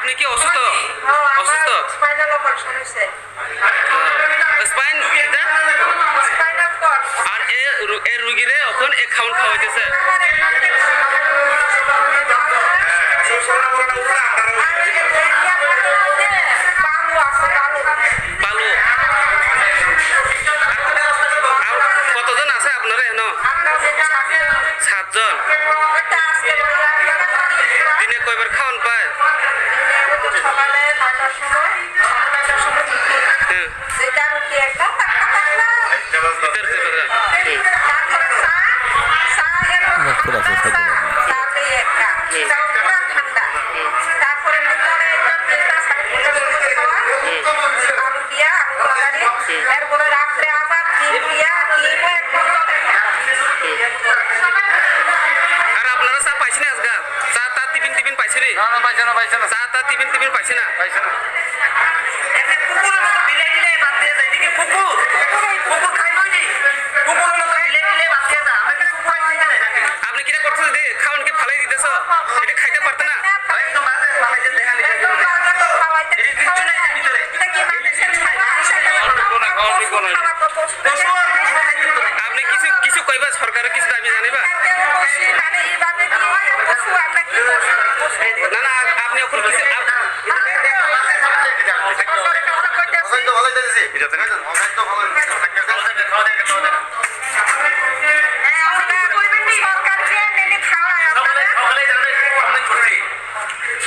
আপনি কি অসুস্থ? অসুস্থ স্পাইনাল অপারেশন হইছে। স্পাইন কিটা স্পাইনাল কর্ড। আর এ রোগীরে এখন এক খাউন খাওয়াইতেছে। বালু কতজন আছে আপনারা এখানে? 7 জন। দিনে কয়বার খাওয়ান পায়? সকালে 9টার সময়, 9টার সময় হ্যাঁ যেটা রুটি একটা তারপরে এরপরে রাত্রে আবার ডিম দিয়া ডিমও একদম আর আপনারা চা পাইছেন আজকে? চা তা টিফিন পাইছেন? না পাইছে না চা তা টিফিন পাইছে না? আপনি কিনা করতেছেন? খাওয়ান কি ফালাই দিতেছ? এটা খাইতে পারতে না? আপনি কিছু কইবা? সরকারের কিছু দাবি জানিবা? না না আপনি এখন কিছু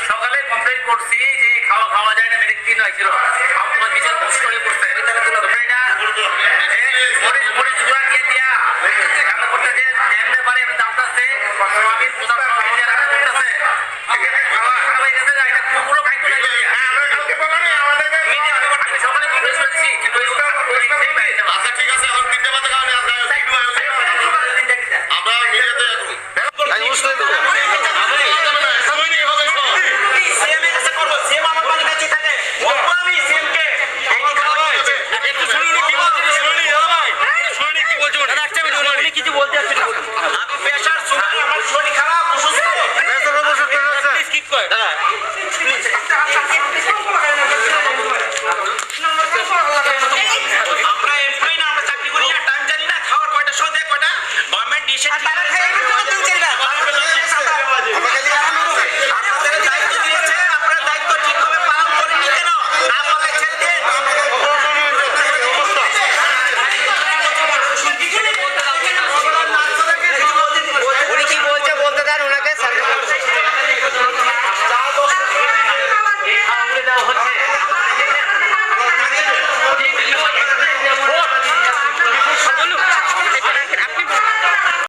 সকালে কমপ্লেন করছি যে খাওয়া যায় না, মেডিসিন হয়েছিল আমার কিছু কষ্ট হয়ে পড়ছে। মরিচ গুঁড়া দিয়ে দিয়া রান্না করতে যে দেখতে পারে আমি দামটা আছে সয়াবিন পোশাক রান্না করতেছে খাওয়া খারাপ হয়ে গেছে। এটা পুরো খাইতে লাগে। আমি সকালে কমপ্লেন করেছি কিন্তু আচ্ছা ঠিক আছে, এখন 3টা বাজে কারণে আমরা মিডিয়াতে আমি বুঝতে দেবো সময় নেই হবে সিএম এর কাছে করব। সিএম আমার মানে কাছে থাকে বলবো আমি সিএম কে একই খাওয়া হয়েছে। একটু শুনুন কি বলছেন, শুনুন ভাই শুনুন কি বলছেন। উনি কিছু বলতে আসছেন আমি প্রেসার সুগার আমার শরীর খারাপ অসুস্থ প্রেসার অবস্থা প্লিজ কিপ করে দাদা প্লিজ